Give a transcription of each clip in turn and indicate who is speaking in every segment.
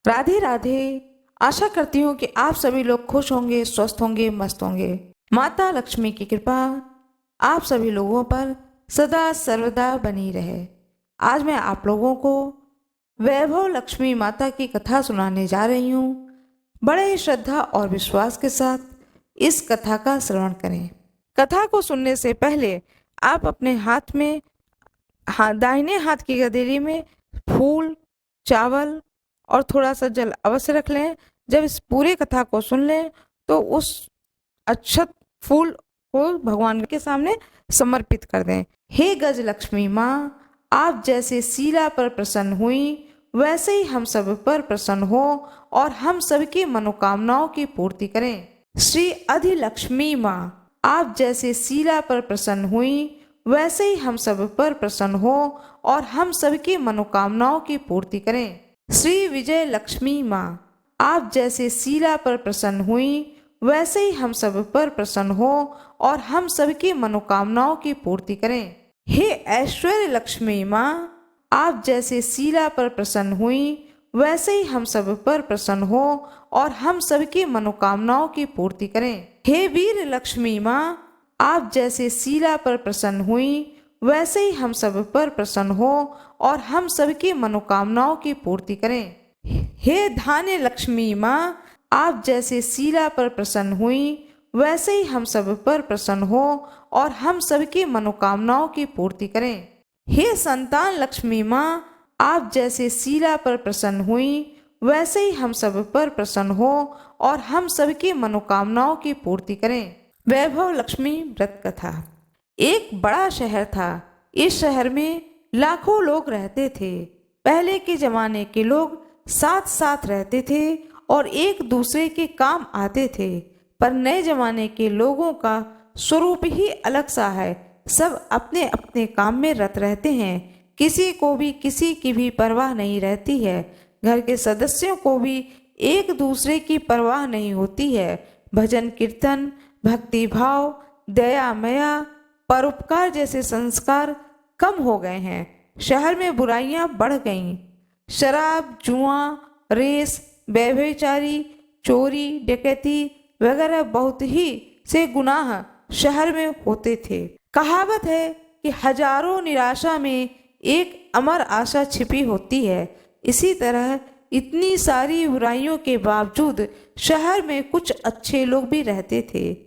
Speaker 1: राधे राधे। आशा करती हूँ कि आप सभी लोग खुश होंगे, स्वस्थ होंगे, मस्त होंगे। माता लक्ष्मी की कृपा आप सभी लोगों पर सदा सर्वदा बनी रहे। आज मैं आप लोगों को वैभव लक्ष्मी माता की कथा सुनाने जा रही हूँ। बड़े ही श्रद्धा और विश्वास के साथ इस कथा का श्रवण करें। कथा को सुनने से पहले आप अपने हाथ में दाहिने हाथ की गदेली में फूल, चावल और थोड़ा सा जल अवश्य रख लें। जब इस पूरे कथा को सुन लें तो उस अक्षत फूल को भगवान के सामने समर्पित कर दें। हे गज लक्ष्मी माँ, आप जैसे शीला पर प्रसन्न हुई वैसे ही हम सब पर प्रसन्न हो और हम सबकी मनोकामनाओं की पूर्ति करें। श्री अधिलक्ष्मी माँ, आप जैसे शीला पर प्रसन्न हुई वैसे ही हम सब पर प्रसन्न हो और हम सबकी मनोकामनाओं की पूर्ति करें। श्री विजय लक्ष्मी माँ, आप जैसे शीला पर प्रसन्न हुई वैसे ही हम सब पर प्रसन्न हो और हम सबकी मनोकामनाओं की पूर्ति करें। हे ऐश्वर्य लक्ष्मी माँ, आप जैसे शीला पर प्रसन्न हुई वैसे ही हम सब पर प्रसन्न हो और हम सबकी मनोकामनाओं की पूर्ति करें। हे वीर लक्ष्मी माँ, आप जैसे शीला पर प्रसन्न हुई वैसे ही हम सब पर प्रसन्न हो और हम सबकी मनोकामनाओं की पूर्ति करें। हे धान्य लक्ष्मी माँ, आप जैसे शीला पर प्रसन्न हुई वैसे ही हम सब पर प्रसन्न हो और हम सबकी मनोकामनाओं की पूर्ति करें। हे संतान लक्ष्मी माँ, आप जैसे शीला पर प्रसन्न हुई वैसे ही हम सब पर प्रसन्न हो और हम सबकी मनोकामनाओं की पूर्ति करें। वैभव लक्ष्मी व्रत कथा। एक बड़ा शहर था। इस शहर में लाखों लोग रहते थे। पहले के जमाने के लोग साथ साथ रहते थे और एक दूसरे के काम आते थे, पर नए जमाने के लोगों का स्वरूप ही अलग सा है। सब अपने अपने काम में रत रहते हैं। किसी को भी किसी की भी परवाह नहीं रहती है। घर के सदस्यों को भी एक दूसरे की परवाह नहीं होती है। भजन कीर्तन, भक्ति भाव, दया मया, परोपकार जैसे संस्कार कम हो गए हैं। शहर में बुराइयां बढ़ गईं। शराब, जुआ, रेस, व्यभिचारी, चोरी, डकैती वगैरह बहुत ही से गुनाह शहर में होते थे। कहावत है कि हजारों निराशा में एक अमर आशा छिपी होती है। इसी तरह इतनी सारी बुराइयों के बावजूद शहर में कुछ अच्छे लोग भी रहते थे।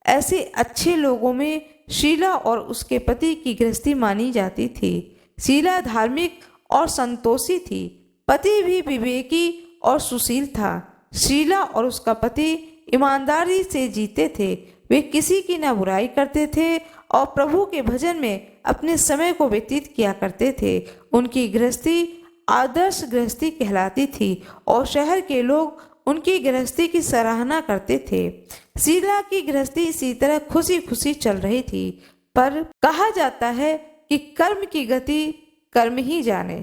Speaker 1: ऐसे अच्छे लोगों में शीला और उसके पति की गृहस्थी मानी जाती थी। शीला धार्मिक और संतोषी थी। पति भी विवेकी और सुशील था। शीला और उसका पति ईमानदारी से जीते थे। वे किसी की न बुराई करते थे और प्रभु के भजन में अपने समय को व्यतीत किया करते थे। उनकी गृहस्थी आदर्श गृहस्थी कहलाती थी और शहर के लोग उनकी गृहस्थी की सराहना करते थे। शीला की गृहस्थी इसी तरह खुशी खुशी चल रही थी, पर कहा जाता है कि कर्म की गति कर्म ही जाने।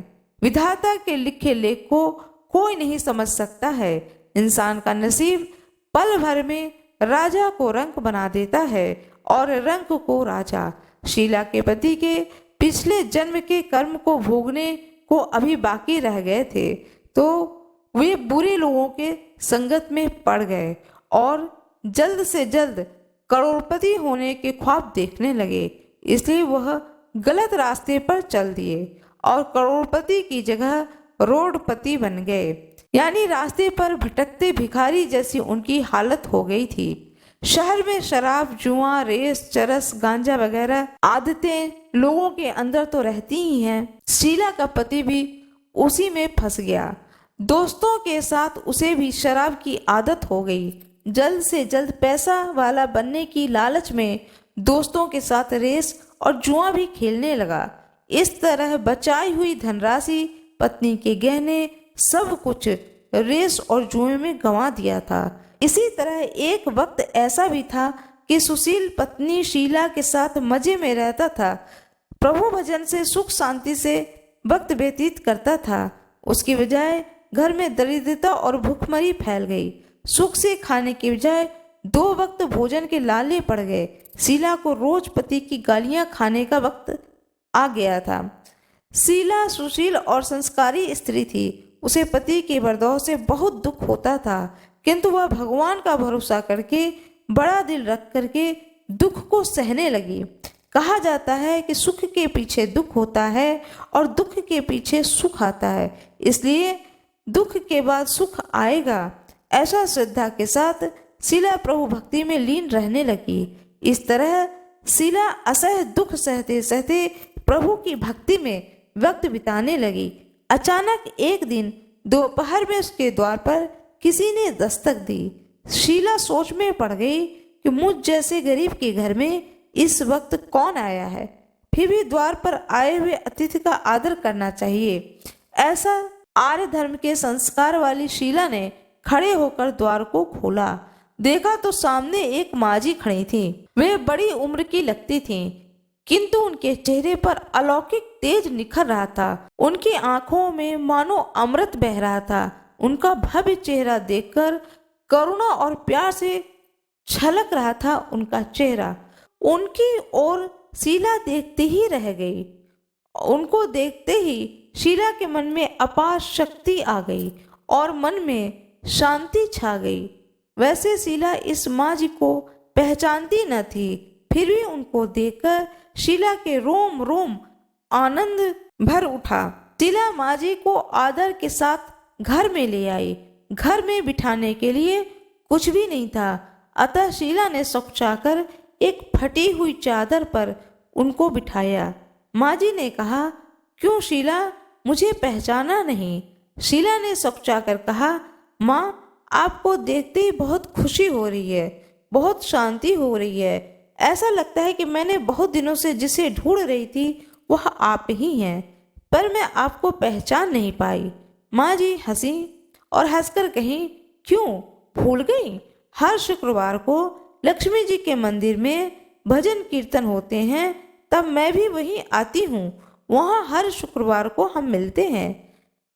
Speaker 1: विधाता के लिखे लेख को कोई नहीं समझ सकता है। इंसान का नसीब पल भर में राजा को रंक बना देता है और रंक को राजा। शीला के पति के पिछले जन्म के कर्म को भोगने को अभी बाकी रह गए थे, तो वे बुरे लोगों के संगत में पड़ गए और जल्द से जल्द करोड़पति होने के ख्वाब देखने लगे। इसलिए वह गलत रास्ते पर चल दिए और करोड़पति की जगह रोडपति बन गए। यानी रास्ते पर भटकते भिखारी जैसी उनकी हालत हो गई थी। शहर में शराब, जुआ, रेस, चरस, गांजा वगैरह आदतें लोगों के अंदर तो रहती ही हैं। शीला का पति भी उसी में फंस गया। दोस्तों के साथ उसे भी शराब की आदत हो गई। जल्द से जल्द पैसा वाला बनने की लालच में दोस्तों के साथ रेस और जुआ भी खेलने लगा। इस तरह बचाई हुई धनराशि, पत्नी के गहने, सब कुछ रेस और जुए में गंवा दिया था। इसी तरह एक वक्त ऐसा भी था कि सुशील पत्नी शीला के साथ मजे में रहता था। प्रभु भजन से सुख शांति से वक्त व्यतीत करता था। उसकी बजाय घर में दरिद्रता और भूखमरी फैल गई। सुख से खाने की बजाय 2 वक्त भोजन के लाले पड़ गए। शीला को रोज पति की गालियां खाने का वक्त आ गया था। शीला सुशील और संस्कारी स्त्री थी। उसे पति के बर्ताव से बहुत दुख होता था, किंतु वह भगवान का भरोसा करके बड़ा दिल रख करके दुख को सहने लगी। कहा जाता है कि सुख के पीछे दुख होता है और दुख के पीछे सुख आता है, इसलिए दुख के बाद सुख आएगा। ऐसा श्रद्धा के साथ शीला प्रभु भक्ति में लीन रहने लगी। इस तरह शीला असह्य दुख सहते सहते प्रभु की भक्ति में वक्त बिताने लगी। अचानक एक दिन दोपहर में उसके द्वार पर किसी ने दस्तक दी। शीला सोच में पड़ गई कि मुझ जैसे गरीब के घर में इस वक्त कौन आया है, फिर भी द्वार पर आए हुए अतिथि का आदर करना चाहिए। ऐसा आर्य धर्म के संस्कार वाली शीला ने खड़े होकर द्वार को खोला। देखा तो सामने एक माजी खड़ी थी। वे बड़ी उम्र की लगती थीं, किंतु उनके चेहरे पर अलौकिक तेज निखर रहा था। उनकी आंखों में मानो अमृत बह रहा था। उनका भव्य चेहरा देखकर करुणा और प्यार से छलक रहा था उनका चेहरा। उनकी ओर शीला देखते ही रह गई। उनको देखते ही शीला के मन में अपार शक्ति आ गई और मन में शांति छा गई। वैसे शीला इस माँ जी को पहचानती न थी, फिर भी उनको देखकर शीला के रोम रोम आनंद भर उठा। शीला माँ जी को आदर के साथ घर में ले आई। घर में बिठाने के लिए कुछ भी नहीं था, अतः शीला ने सोचाकर एक फटी हुई चादर पर उनको बिठाया। माँ जी ने कहा, क्यों शीला, मुझे पहचाना नहीं? शीला ने सोचाकर कहा, माँ, आपको देखते ही बहुत खुशी हो रही है, बहुत शांति हो रही है। ऐसा लगता है कि मैंने बहुत दिनों से जिसे ढूंढ रही थी वह आप ही हैं, पर मैं आपको पहचान नहीं पाई। माँ जी हंसी और हंसकर कहीं, क्यों भूल गई? हर शुक्रवार को लक्ष्मी जी के मंदिर में भजन कीर्तन होते हैं, तब मैं भी वहीं आती हूँ। वहाँ हर शुक्रवार को हम मिलते हैं।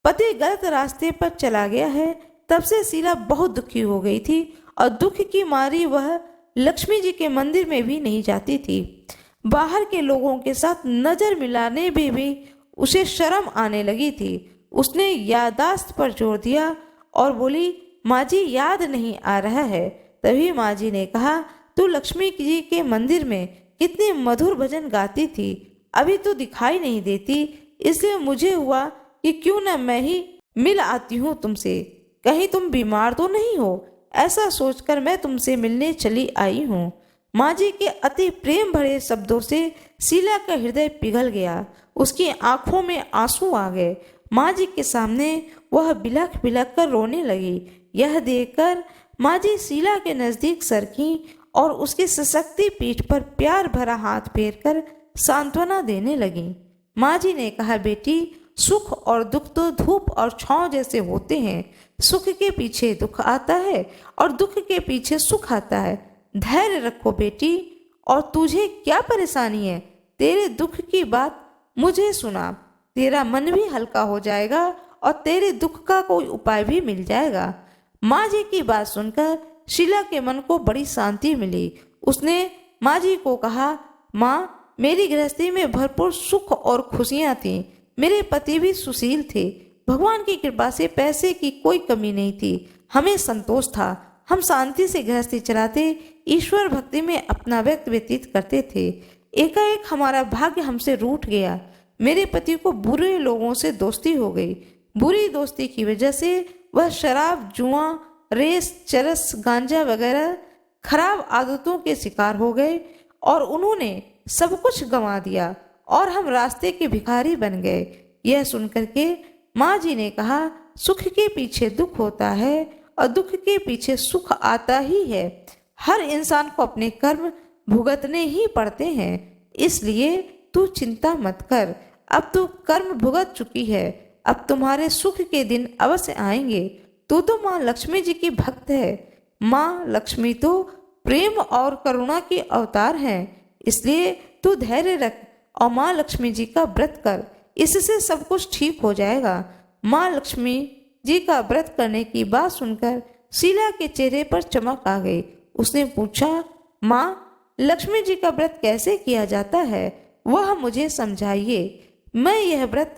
Speaker 1: पति गलत रास्ते पर चला गया है, तब से शीला बहुत दुखी हो गई थी और दुख की मारी वह लक्ष्मी जी के मंदिर में भी नहीं जाती थी। बाहर के लोगों के साथ नजर मिलाने में भी उसे शर्म आने लगी थी। उसने याददाश्त पर जोर दिया और बोली, माँ जी याद नहीं आ रहा है। तभी माँ जी ने कहा, तू लक्ष्मी जी के मंदिर में कितने मधुर भजन गाती थी, अभी तो दिखाई नहीं देती, इसलिए मुझे हुआ कि क्यों न मैं ही मिल आती हूँ तुमसे। कहीं तुम बीमार तो नहीं हो? ऐसा सोचकर मैं तुमसे मिलने चली आई हूँ। माँ जी के अति प्रेम भरे शब्दों से शीला का हृदय पिघल गया। उसकी आंखों में आंसू आ गए। माँ जी के सामने वह बिलख बिलख कर रोने लगी। यह देखकर माँ जी शीला के नजदीक सरकी और उसकी सशक्ति पीठ पर प्यार भरा हाथ फेर कर सांत्वना देने लगी। माँ जी ने कहा, बेटी, सुख और दुख तो धूप और छांव जैसे होते हैं। सुख के पीछे दुख आता है और दुख के पीछे सुख आता है। धैर्य रखो बेटी। और तुझे क्या परेशानी है? तेरे दुख की बात मुझे सुना, तेरा मन भी हल्का हो जाएगा और तेरे दुख का कोई उपाय भी मिल जाएगा। माँ जी की बात सुनकर शीला के मन को बड़ी शांति मिली। उसने माँ जी को कहा, माँ, मेरी गृहस्थी में भरपूर सुख और खुशियाँ थीं। मेरे पति भी सुशील थे। भगवान की कृपा से पैसे की कोई कमी नहीं थी। हमें संतोष था। हम शांति से गृहस्थी चलाते, ईश्वर भक्ति में अपना वक्त व्यतीत करते थे। एकाएक हमारा भाग्य हमसे रूठ गया। मेरे पति को बुरे लोगों से दोस्ती हो गई। बुरी दोस्ती की वजह से वह शराब, जुआ, रेस, चरस, गांजा वगैरह खराब आदतों के शिकार हो गए और उन्होंने सब कुछ गंवा दिया और हम रास्ते के भिखारी बन गए। यह सुनकर के माँ जी ने कहा, सुख के पीछे दुख होता है और दुख के पीछे सुख आता ही है। हर इंसान को अपने कर्म भुगतने ही पड़ते हैं, इसलिए तू चिंता मत कर। अब तू कर्म भुगत चुकी है, अब तुम्हारे सुख के दिन अवश्य आएंगे। तू तो माँ लक्ष्मी जी की भक्त है। माँ लक्ष्मी तो प्रेम और करुणा के अवतार हैं, इसलिए तू धैर्य रख और माँ लक्ष्मी जी का व्रत कर, इससे सब कुछ ठीक हो जाएगा। माँ लक्ष्मी जी का व्रत करने की बात सुनकर शीला के चेहरे पर चमक आ गई। उसने पूछा, माँ, लक्ष्मी जी का व्रत कैसे किया जाता है, वह मुझे समझाइए। मैं यह व्रत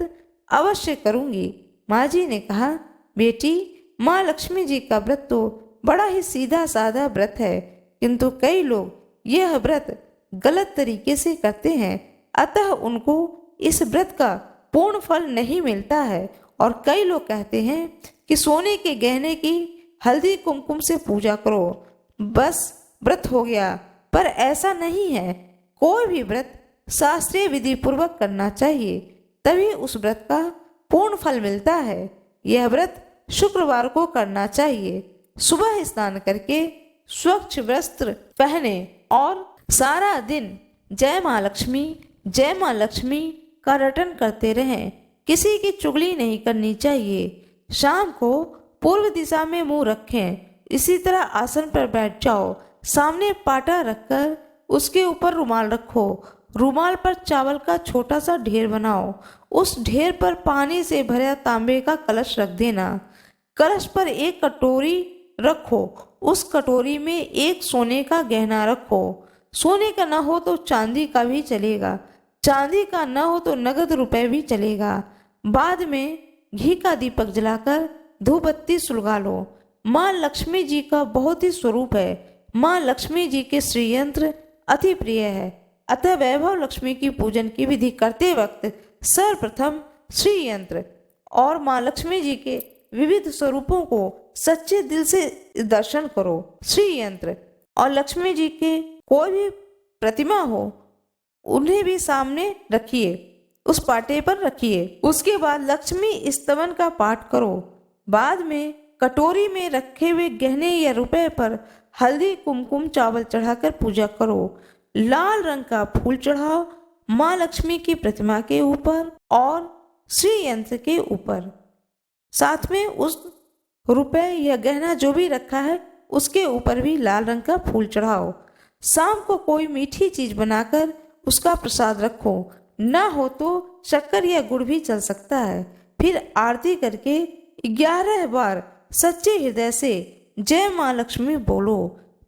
Speaker 1: अवश्य करूंगी। माँ जी ने कहा, बेटी, माँ लक्ष्मी जी का व्रत तो बड़ा ही सीधा साधा व्रत है, किंतु कई लोग यह व्रत गलत तरीके से करते हैं, अतः उनको इस व्रत का पूर्ण फल नहीं मिलता है। और कई लोग कहते हैं कि सोने के गहने की हल्दी कुमकुम से पूजा करो, बस व्रत हो गया। पर ऐसा नहीं है। कोई भी व्रत शास्त्रीय विधि पूर्वक करना चाहिए, तभी उस व्रत का पूर्ण फल मिलता है। यह व्रत शुक्रवार को करना चाहिए। सुबह स्नान करके स्वच्छ वस्त्र पहने और सारा दिन जय माँ लक्ष्मी का रटन करते रहें। किसी की चुगली नहीं करनी चाहिए। शाम को पूर्व दिशा में मुंह रखें। इसी तरह आसन पर बैठ जाओ। सामने पाटा रखकर उसके ऊपर रुमाल रखो। रुमाल पर चावल का छोटा सा ढेर बनाओ। उस ढेर पर पानी से भरा तांबे का कलश रख देना। कलश पर एक कटोरी रखो। उस कटोरी में एक सोने का गहना रखो। सोने का न हो तो चांदी का भी चलेगा। चांदी का न हो तो नगद रुपए भी चलेगा। बाद में घी का दीपक जलाकर धूप बत्ती सुलगा लो। माँ लक्ष्मी जी का बहुत ही स्वरूप है। माँ लक्ष्मी जी के श्री यंत्र अति प्रिय है, अतः वैभव लक्ष्मी की पूजन की विधि करते वक्त सर्वप्रथम श्री यंत्र और माँ लक्ष्मी जी के विविध स्वरूपों को सच्चे दिल से दर्शन करो। श्री यंत्र और लक्ष्मी जी के कोई भी प्रतिमा हो उन्हें भी सामने रखिए, उस पाटे पर रखिए। उसके बाद लक्ष्मी स्तवन का पाठ करो। बाद में कटोरी में रखे हुए गहने या रुपए पर हल्दी कुमकुम चावल चढ़ाकर पूजा करो। लाल रंग का फूल चढ़ाओ माँ लक्ष्मी की प्रतिमा के ऊपर और श्री यंत्र के ऊपर। साथ में उस रुपए या गहना जो भी रखा है उसके ऊपर भी लाल रंग का फूल चढ़ाओ। शाम को कोई मीठी चीज बनाकर उसका प्रसाद रखो। न हो तो शक्कर या गुड़ भी चल सकता है। फिर आरती करके 11 बार सच्चे हृदय से जय माँ लक्ष्मी बोलो।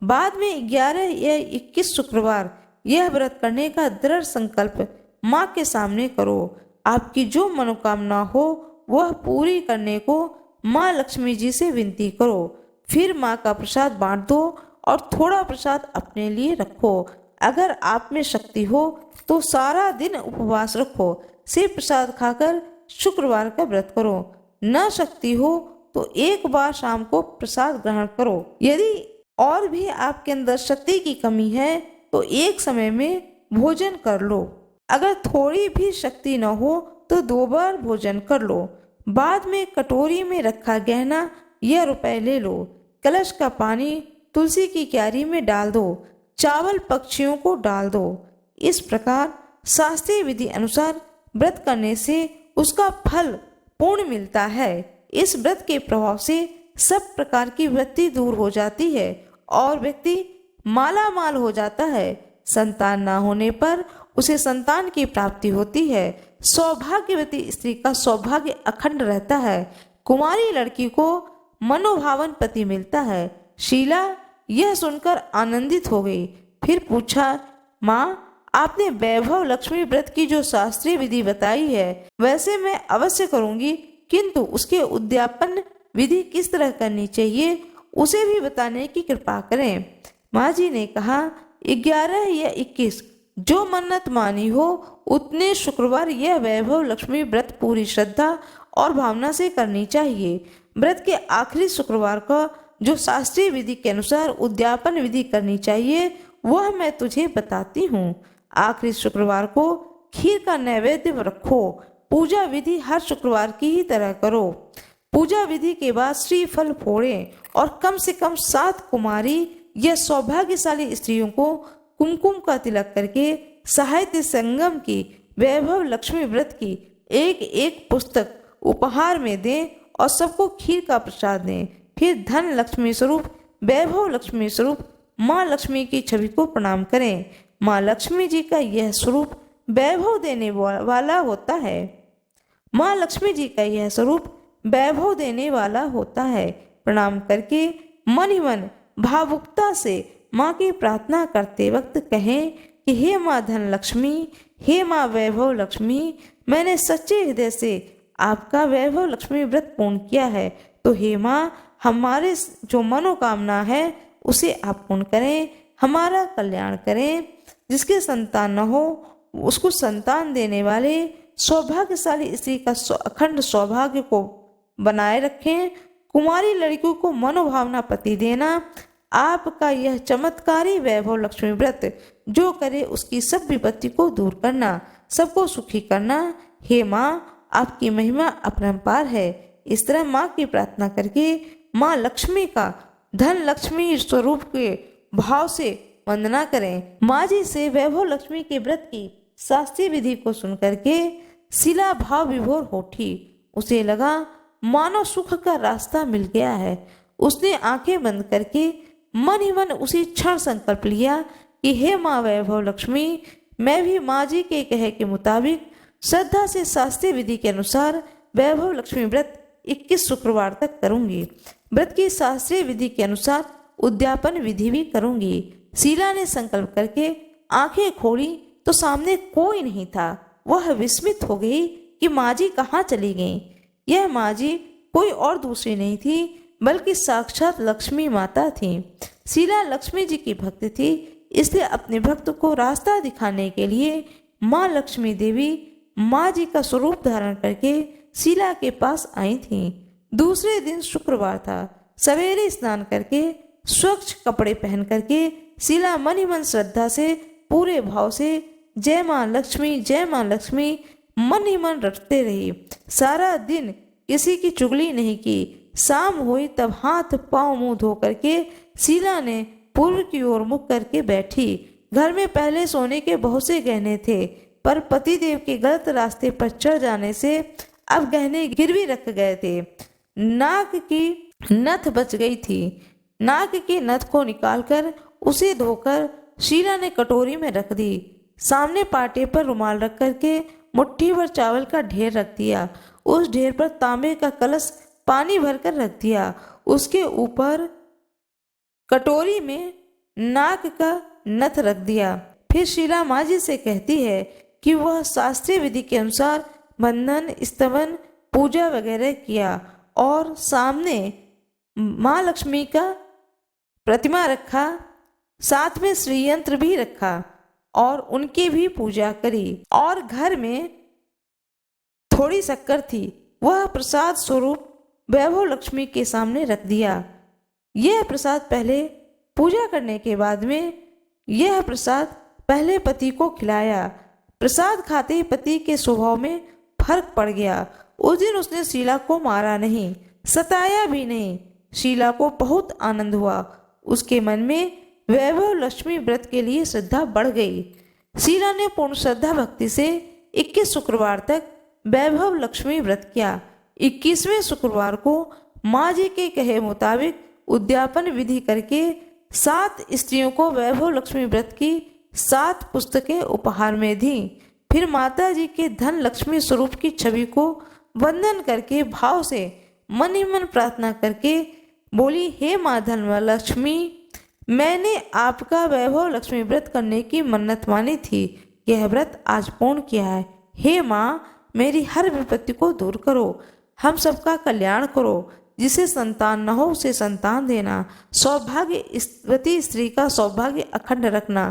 Speaker 1: बाद में 11 या 21 शुक्रवार यह व्रत करने का दृढ़ संकल्प माँ के सामने करो। आपकी जो मनोकामना हो वह पूरी करने को माँ लक्ष्मी जी से विनती करो। फिर माँ का प्रसाद बांट दो और थोड़ा प्रसाद अपने लिए रखो। अगर आप में शक्ति हो तो सारा दिन उपवास रखो। सिर्फ प्रसाद खाकर शुक्रवार का व्रत करो। न शक्ति हो तो एक बार शाम को प्रसाद ग्रहण करो। यदि और भी आपके अंदर शक्ति की कमी है तो एक समय में भोजन कर लो। अगर थोड़ी भी शक्ति न हो तो 2 बार भोजन कर लो। बाद में कटोरी में रखा गहना या रुपए ले लो। कलश का पानी तुलसी की क्यारी में डाल दो। चावल पक्षियों को डाल दो। इस प्रकार शास्त्रीय विधि अनुसार व्रत करने से उसका फल पूर्ण मिलता है। इस व्रत के प्रभाव से सब प्रकार की वृत्ति दूर हो जाती है और व्यक्ति माला माल हो जाता है। संतान न होने पर उसे संतान की प्राप्ति होती है। सौभाग्यवती स्त्री का सौभाग्य अखंड रहता है। कुमारी लड़की को मनोभावन पति मिलता है। शीला यह सुनकर आनंदित हो गई। फिर पूछा, माँ, आपने वैभव लक्ष्मी व्रत की जो शास्त्रीय विधि बताई है वैसे मैं अवश्य करूंगी, किंतु उसके उद्यापन विधि किस तरह करनी चाहिए उसे भी बताने की कृपा करें। माँ जी ने कहा, 11 या 21 जो मन्नत मानी हो उतने शुक्रवार यह वैभव लक्ष्मी व्रत पूरी श्रद्धा और भावना से करनी चाहिए। व्रत के आखिरी शुक्रवार का जो शास्त्रीय विधि के अनुसार उद्यापन विधि करनी चाहिए वह मैं तुझे बताती हूँ। आखिरी शुक्रवार को खीर का नैवेद्य रखो। पूजा विधि हर शुक्रवार की ही तरह करो। पूजा विधि के बाद श्रीफल फोड़ें और कम से कम 7 कुमारी या सौभाग्यशाली स्त्रियों को कुमकुम का तिलक करके साहित्य संगम की वैभव लक्ष्मी व्रत की एक पुस्तक उपहार में दें और सबको खीर का प्रसाद दें। फिर धन लक्ष्मी स्वरूप वैभव लक्ष्मी स्वरूप माँ लक्ष्मी की छवि को प्रणाम करें। माँ लक्ष्मी जी का यह स्वरूप वैभव देने वाला होता है। माँ लक्ष्मी जी का यह स्वरूप वैभव देने वाला होता है। प्रणाम करके मन ही मन भावुकता से माँ की प्रार्थना करते वक्त कहें कि हे माँ धन लक्ष्मी, हे माँ वैभव लक्ष्मी, मैंने सच्चे हृदय से आपका वैभव लक्ष्मी व्रत पूर्ण किया है, तो हे माँ हमारे जो मनोकामना है उसे आप पूर्ण करें, हमारा कल्याण करें। जिसके संतान न हो उसको संतान देने वाले सौभाग्यशाली स्त्री का अखंड सौभाग्य को बनाए रखें। कुमारी लड़कियों को मनोभावना पति देना। आपका यह चमत्कारी वैभव लक्ष्मी व्रत जो करे उसकी सब विपत्ति को दूर करना, सबको सुखी करना। हे माँ आपकी महिमा अपरंपार है। इस तरह माँ की प्रार्थना करके माँ लक्ष्मी का धन लक्ष्मी स्वरूप के भाव से वंदना करें। माँ जी से वैभव लक्ष्मी के व्रत की शास्त्रीय विधि को सुन करके शिला भाव विभोर हो उठी। उसे लगा मानो सुख का रास्ता मिल गया है। उसने आंखें बंद करके मन ही मन उसी क्षण संकल्प लिया कि हे माँ वैभव लक्ष्मी, मैं भी माँ जी के कहे के मुताबिक श्रद्धा से शास्त्रीय विधि के अनुसार वैभव लक्ष्मी व्रत 21 शुक्रवार तक करूंगी। व्रत की शास्त्रीय विधि के अनुसार उद्यापन विधि भी करूंगी। शीला ने संकल्प करके आंखें खोली तो सामने कोई नहीं था। वह विस्मित हो गई कि माँ जी कहाँ चली गईं। यह माँ जी कोई और दूसरी नहीं थी बल्कि साक्षात लक्ष्मी माता थी। शीला लक्ष्मी जी की भक्त थी, इसलिए अपने भक्त को रास्ता दिखाने के लिए माँ लक्ष्मी देवी माँ जी का स्वरूप धारण करके शीला के पास आई थी। दूसरे दिन शुक्रवार था। सवेरे स्नान करके स्वच्छ कपड़े पहन करके शीला मन ही मन श्रद्धा से पूरे भाव से जय माँ लक्ष्मी, जय माँ लक्ष्मी मन ही मन रटते रही। सारा दिन किसी की चुगली नहीं की। शाम हुई तब हाथ पांव मुंह धो करके शीला ने पूर्व की ओर मुख करके बैठी। घर में पहले सोने के बहुत से गहने थे, पर पतिदेव के गलत रास्ते पर चढ़ जाने से अब गहने गिरवी रख गए थे। नाक की नथ बच गई थी। नाक की नथ को निकालकर उसे धोकर शीला ने कटोरी में रख दी। सामने पाटे पर रुमाल रख करके मुट्ठी भर चावल का ढेर रख दिया। उस ढेर पर तांबे का कलश पानी भरकर रख दिया। उसके ऊपर कटोरी में नाक का नथ रख दिया। फिर शीला माँ जी से कहती है कि वह शास्त्रीय विधि के अनुसार बंधन, स्तवन, पूजा वगैरह किया और सामने माँ लक्ष्मी का प्रतिमा रखा, साथ में श्री यंत्र भी रखा और उनकी भी पूजा करी। और घर में थोड़ी शक्कर थी, वह प्रसाद स्वरूप वैभव लक्ष्मी के सामने रख दिया। यह प्रसाद पहले पूजा करने के बाद में यह प्रसाद पहले पति को खिलाया। प्रसाद खाते ही पति के स्वभाव में फर्क पड़ गया। उस दिन उसने शीला को मारा नहीं, सताया भी नहीं। शीला को बहुत आनंद हुआ। उसके मन में वैभव लक्ष्मी व्रत के लिए श्रद्धा बढ़ गई। शीला ने पूर्ण श्रद्धा भक्ति से 21 शुक्रवार तक वैभव लक्ष्मी व्रत किया। 21वें शुक्रवार को माँ जी के कहे मुताबिक उद्यापन विधि करके 7 स्त्रियों को वैभव लक्ष्मी व्रत की 7 पुस्तकें उपहार में दी। फिर माता जी के धन लक्ष्मी स्वरूप की छवि को वंदन करके भाव से मन ही मन प्रार्थना करके बोली, हे माँ धन लक्ष्मी, मैंने आपका वैभव लक्ष्मी व्रत करने की मन्नत मानी थी। यह व्रत आज पूर्ण किया है। हे माँ, मेरी हर विपत्ति को दूर करो, हम सबका कल्याण करो। जिसे संतान न हो उसे संतान देना, सौभाग्यवती स्त्री का सौभाग्य अखंड रखना,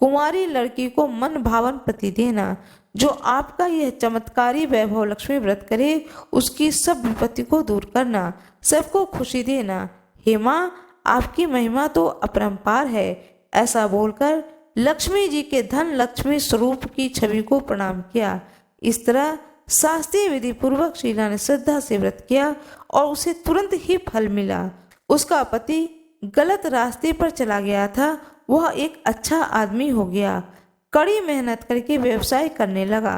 Speaker 1: कुंवारी लड़की को मन भावन पति देना। जो आपका यह चमत्कारी वैभव लक्ष्मी व्रत करे उसकी सब विपत्ति को दूर करना, सबको खुशी देना। हे माँ, आपकी महिमा तो अपरंपार है। ऐसा बोलकर लक्ष्मी जी के धन लक्ष्मी स्वरूप की छवि को प्रणाम किया। इस तरह शास्त्रीय विधि पूर्वक शीला ने श्रद्धा से व्रत किया और उसे तुरंत ही फल मिला। उसका पति गलत रास्ते पर चला गया था, वह एक अच्छा आदमी हो गया। कड़ी मेहनत करके व्यवसाय करने लगा।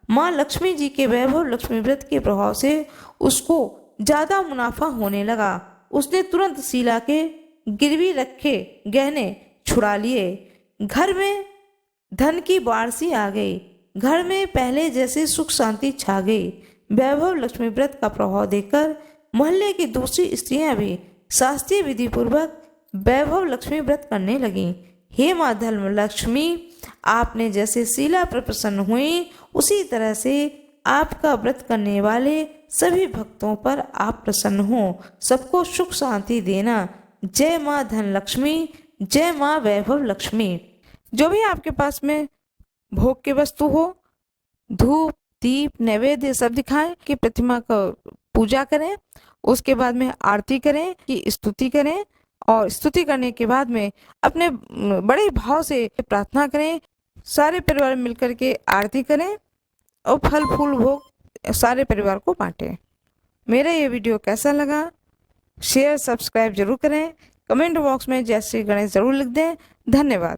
Speaker 1: माँ लक्ष्मी जी के वैभव लक्ष्मी व्रत के प्रभाव से उसको ज्यादा मुनाफा होने लगा। उसने तुरंत शीला के गिरवी रखे गहने छुड़ा लिए। घर में धन की बाढ़ सी आ गई। घर में पहले जैसे सुख शांति छा गई। वैभव लक्ष्मी व्रत का प्रभाव देखकर मोहल्ले की दूसरी स्त्रियां भी शास्त्रीय विधि पूर्वक वैभव लक्ष्मी व्रत करने लगीं। हे माँ धर्म लक्ष्मी, आपने जैसे शीला पर प्रसन्न हुई उसी तरह से आपका व्रत करने वाले सभी भक्तों पर आप प्रसन्न हो, सबको सुख शांति देना। जय माँ धन लक्ष्मी, जय माँ वैभव लक्ष्मी। जो भी आपके पास में भोग की वस्तु हो, धूप दीप नैवेद्य सब दिखाएं कि प्रतिमा का पूजा करें। उसके बाद में आरती करें कि स्तुति करें, और स्तुति करने के बाद में अपने बड़े भाव से प्रार्थना करें। सारे परिवार मिलकर के आरती करें और फल फूल भोग सारे परिवार को बांटें। मेरा ये वीडियो कैसा लगा, शेयर सब्सक्राइब जरूर करें। कमेंट बॉक्स में जय श्री गणेश जरूर लिख दें। धन्यवाद।